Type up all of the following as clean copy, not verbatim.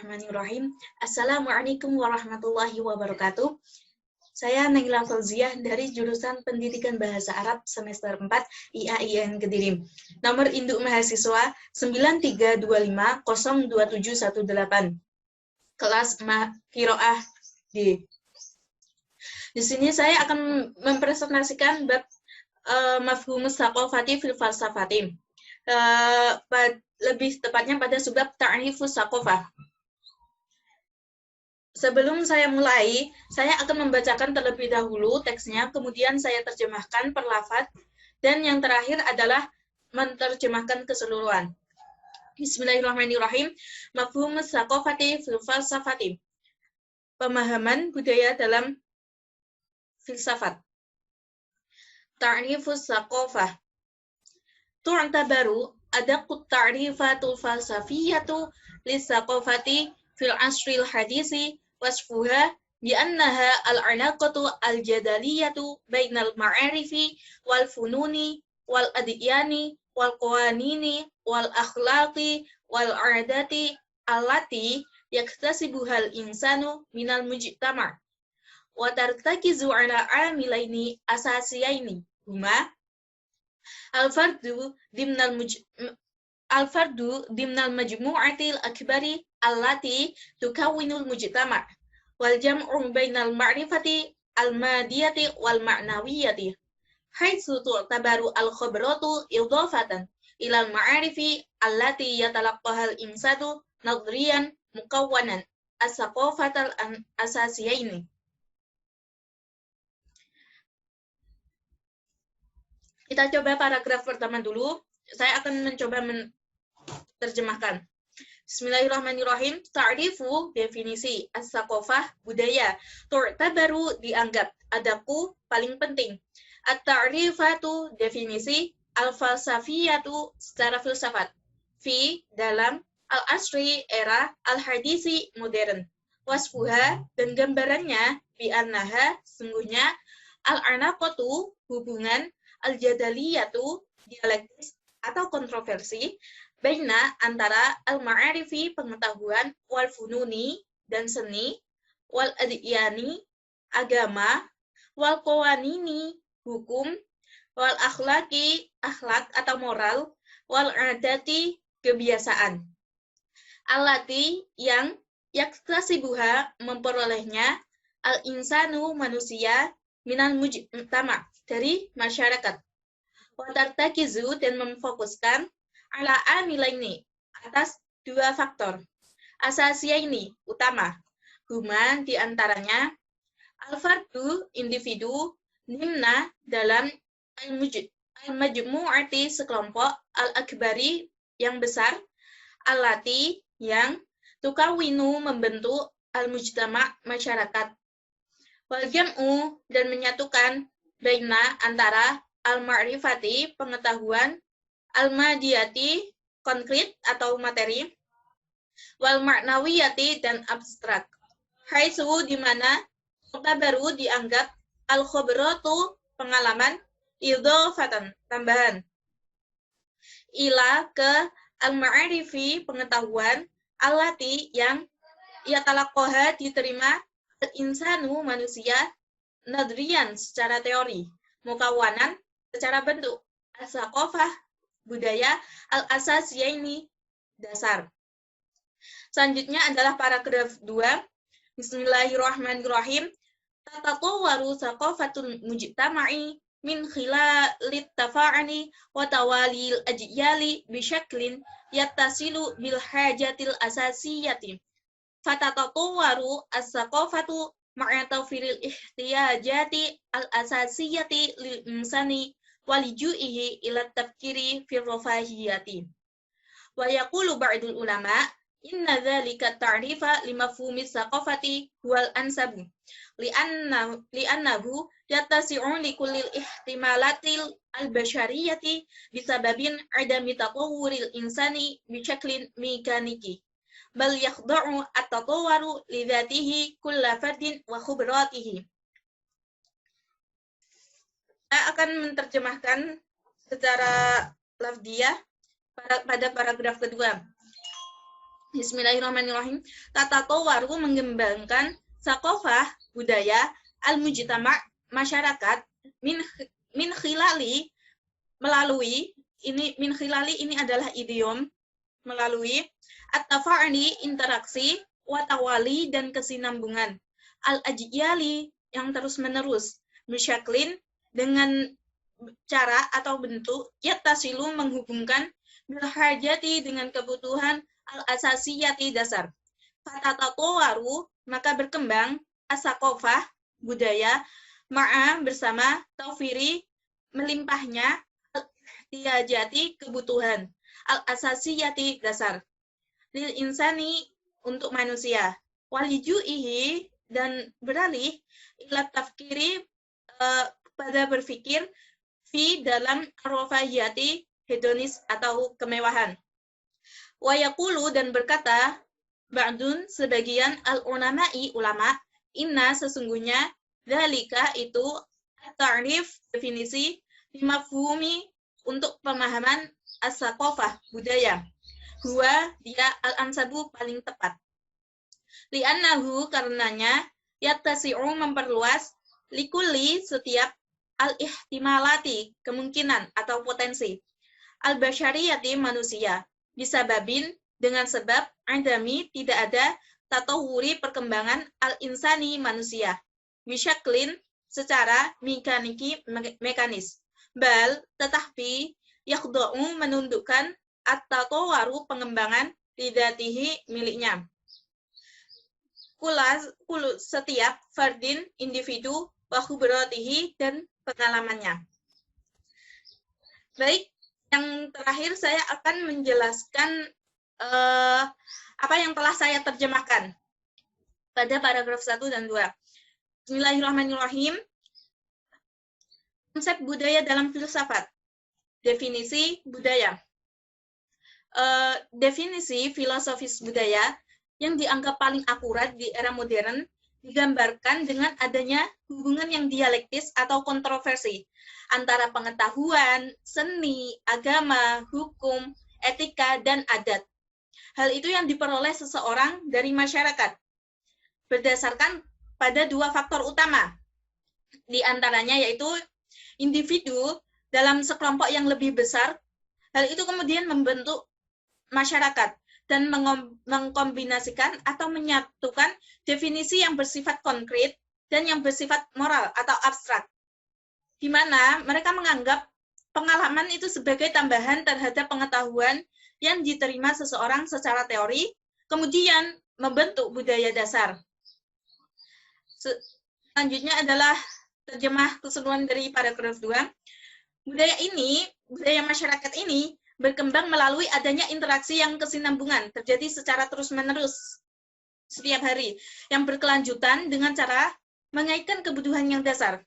Bismillahirrahmanirrahim. Assalamualaikum warahmatullahi wabarakatuh. Saya Naila Fauziah dari jurusan Pendidikan Bahasa Arab semester 4 IAIN Kediri. Nomor induk mahasiswa 9325027118. Kelas Qiraah D. Di sini saya akan mempresentasikan bab mafhumus tsaqafati fil falsafati. Lebih tepatnya pada subbab ta'rifus tsaqafah. Sebelum saya mulai, saya akan membacakan terlebih dahulu teksnya, kemudian saya terjemahkan per lafaz, dan yang terakhir adalah menerjemahkan keseluruhan. Bismillahirrahmanirrahim. Mafhumus tsaqafati fil falsafati. Pemahaman budaya dalam filsafat. Ta'rifus tsaqafah. Tu'tabaru adaqut ta'rifatul falsafiyatu lis-tsaqafati fil asril hadisi wasfuha bi'annaha al-'alaqatu al-jadaliyatu bainal ma'arifi wal fununi wal adyani wal qawanini wal akhlaqi wal 'adati allati yaktasibuhal insanu minal mujtama' wa tartakizu 'ala 'amilaini asasiyaini huma al-fardu dimnal majmu'atil akbari allati tukawwinul mujtama' wal jam'u bainal ma'rifati al-madiyati wal ma'nawiyati haitsu tu'tabaru al-khibratu idhafatan ilal ma'arifi allati yatalaqqaha al-insanu nadriyan mukawwanan as-saqafatal asasiyaini. Kita coba paragraf pertama dulu. Saya akan mencoba menerjemahkan. Bismillahirrahmanirrahim. Ta'rifu, definisi. As-tsaqafah, budaya. Tu'tabaru, dianggap. Adaku, paling penting. At-ta'rifatu, definisi. Al-falsafiyatu, secara filsafat. Fi, dalam. Al-asri, era. Al-hadisi, modern. Wasfuha, dan gambarannya. Bi'annaha, sungguhnya. Al-'alaqatu, hubungan. Al-jadaliyatu, dialektis atau kontroversi, baina, antara, al-ma'arifi, pengetahuan, wal fununi, dan seni, wal adyani, agama, wal qawanini, hukum, wal akhlaki, akhlak atau moral, wal adati, kebiasaan. Allati, yang yaktasibuha, memperolehnya, al-insanu, manusia, minal mujtama', dari masyarakat. Watartakizu, dan memfokuskan ala amilaini, atas dua faktor. Asasiya ini, utama. Huma, diantaranya, al-fardu, individu, nimna, dalam al-majmu'ati, sekelompok, al-akbari, yang besar, allati, yang tukawinu, membentuk, al-mujtama', masyarakat. Wal jam'u, dan menyatukan, baina, antara, al-ma'rifati, pengetahuan, al-madiyati, konkret atau materi, wal ma'nawiyati, dan abstrak. Haitsu, di mana, baru dianggap, al-khobratu, pengalaman, idhofatan, tambahan, ila, ke, al-ma'arifi, pengetahuan, allati, yang, yatalaqoha, diterima, al-insanu, manusia, nadriyan, secara teori, mukawwanan, secara bentuk, as-tsaqafah, budaya, al-asasiyaini, dasar. Selanjutnya adalah paragraf 2. Bismillahirrahmanirrahim. Tatatawwaru tsaqafatul mujtama'i min khilalit tafa'ani wa tawalil ajyali bisyaklin yattasilu bil hajatil asasiyati. Fatatatawwaru as-tsaqafatu ma'a tawfiril ihtiyajati al-asasiyati lil insani waliju'ihi ila tafkiri fil rafahiyati. Wa yaqulu ba'dul ulama inna dzalika ta'rifa limafhumis tsaqafati huwal ansabu li'annahu yattasi'u likullil ihtimalatil al-bashariyati bisababin adami tatawwuril insani bisyaklin mekaniki. Bal yakhda'u at-tatawwaru li dzatihi kulla fardin wa khibratihi. Saya akan menerjemahkan secara lafdiyah pada paragraf kedua. Bismillahirrahmanirrahim. Tatatowaru mengembangkan sakofah budaya al-mujtama' masyarakat min khilali melalui min khilali ini adalah idiom melalui at-tafa'ali interaksi watawali dan kesinambungan al-ajyali yang terus menerus misyaklin dengan cara atau bentuk yattasilu menghubungkan bil hajati dengan kebutuhan al-asasiyati dasar. Fatatatowaru maka berkembang asakofah budaya ma'a bersama taufiri melimpahnya al-ihtiyajati kebutuhan al-asasiyati dasar lil insani untuk manusia waliju'ihi dan beralih ila tafkiri pada berpikir fi dalam arwafahiyati hedonis atau kemewahan. Wa yaqulu dan berkata ba'dun sebagian al-ulama'i ulama inna sesungguhnya dzalika itu ta'rif definisi mafhumi untuk pemahaman as-saqafah budaya. Huwa dia al-ansabu paling tepat. Li'annahu karenanya yattasi'u memperluas likulli setiap al-ihtimalati kemungkinan atau potensi al-basyariyati manusia bisa babin dengan sebab adami tidak ada tatawuri perkembangan al-insani manusia bisyaklin secara mekanis bal tetapi yakhda'u menundukkan at-tatawaru pengembangan lidatihi miliknya setiap fardin individu wa khubratihi dan pengalamannya. Baik, yang terakhir saya akan menjelaskan apa yang telah saya terjemahkan pada paragraf 1 dan 2. Bismillahirrahmanirrahim. Konsep budaya dalam filsafat. Definisi budaya. Definisi filosofis budaya yang dianggap paling akurat di era modern digambarkan dengan adanya hubungan yang dialektis atau kontroversi antara pengetahuan, seni, agama, hukum, etika, dan adat. Hal itu yang diperoleh seseorang dari masyarakat berdasarkan pada dua faktor utama, di antaranya yaitu individu dalam sekelompok yang lebih besar. Hal itu kemudian membentuk masyarakat dan mengkombinasikan atau menyatukan definisi yang bersifat konkret dan yang bersifat moral atau abstrak, di mana mereka menganggap pengalaman itu sebagai tambahan terhadap pengetahuan yang diterima seseorang secara teori, kemudian membentuk budaya dasar. Selanjutnya adalah terjemah keseluruhan dari paragraf 2. Budaya masyarakat ini berkembang melalui adanya interaksi yang kesinambungan, terjadi secara terus-menerus setiap hari, yang berkelanjutan dengan cara mengaitkan kebutuhan yang dasar.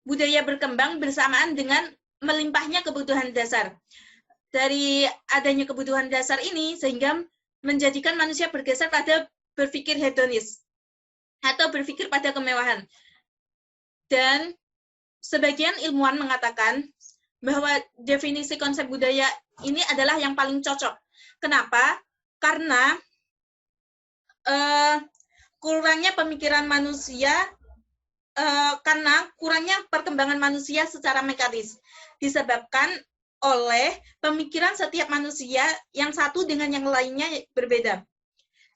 Budaya berkembang bersamaan dengan melimpahnya kebutuhan dasar. Dari adanya kebutuhan dasar ini, sehingga menjadikan manusia bergeser pada berpikir hedonis, atau berpikir pada kemewahan. Dan sebagian ilmuwan mengatakan bahwa definisi konsep budaya ini adalah yang paling cocok. Kenapa? Karena kurangnya pemikiran manusia, karena kurangnya perkembangan manusia secara mekanis, disebabkan oleh pemikiran setiap manusia yang satu dengan yang lainnya berbeda.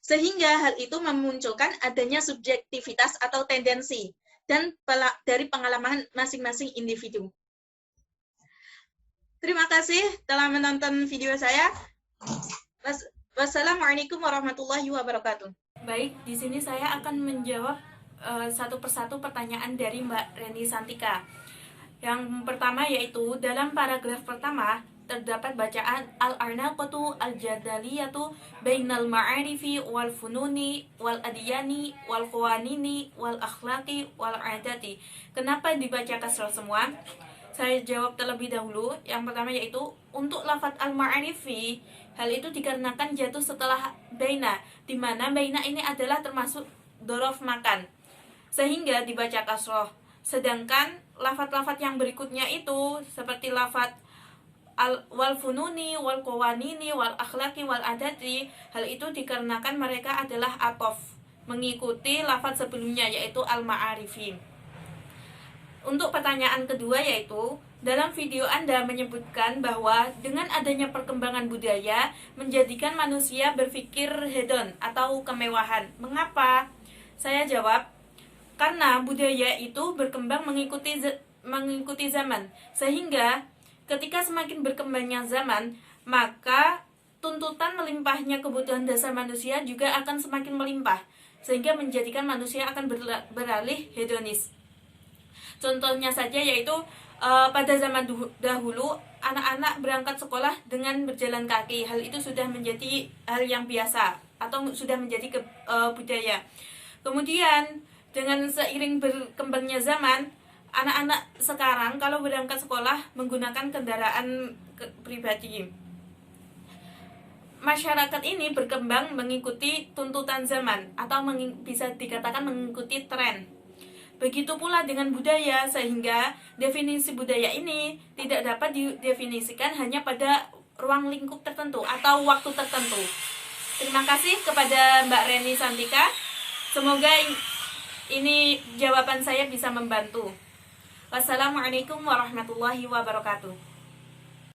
Sehingga hal itu memunculkan adanya subjektivitas atau tendensi dan dari pengalaman masing-masing individu. Terima kasih telah menonton video saya. Wassalamualaikum warahmatullahi wabarakatuh. Baik, di sini saya akan menjawab satu persatu pertanyaan dari Mbak Reni Santika. Yang pertama yaitu dalam paragraf pertama terdapat bacaan al-arnaqatu al-jadaliyatu bainal ma'arifi wal fununi wal adiyani wal qawanini wal akhlaqi wal adati. Kenapa dibaca kasrah semua? Saya jawab terlebih dahulu. Yang pertama yaitu untuk lafadz al-ma'arifi, hal itu dikarenakan jatuh setelah baina, di mana baina ini adalah termasuk dzaraf makan, sehingga dibaca kasroh. Sedangkan lafadz-lafadz yang berikutnya itu seperti lafadz wal fununi wal qawanini wal akhlaqi wal adati. Hal itu dikarenakan mereka adalah atof, mengikuti lafaz sebelumnya yaitu al-ma'arifi. Untuk pertanyaan kedua yaitu, dalam video Anda menyebutkan bahwa dengan adanya perkembangan budaya menjadikan manusia berpikir hedon atau kemewahan. Mengapa? Saya jawab, karena budaya itu berkembang mengikuti zaman. Sehingga ketika semakin berkembangnya zaman, maka tuntutan melimpahnya kebutuhan dasar manusia juga akan semakin melimpah, sehingga menjadikan manusia akan beralih hedonis. Contohnya saja yaitu pada zaman dahulu anak-anak berangkat sekolah dengan berjalan kaki. Hal itu sudah menjadi hal yang biasa atau sudah menjadi budaya. Kemudian dengan seiring berkembangnya zaman, anak-anak sekarang kalau berangkat sekolah menggunakan kendaraan pribadi. Masyarakat ini berkembang mengikuti tuntutan zaman atau bisa dikatakan mengikuti tren. Begitu pula dengan budaya, sehingga definisi budaya ini tidak dapat didefinisikan hanya pada ruang lingkup tertentu atau waktu tertentu. Terima kasih kepada Mbak Reni Santika. Semoga ini jawaban saya bisa membantu. Wassalamualaikum warahmatullahi wabarakatuh.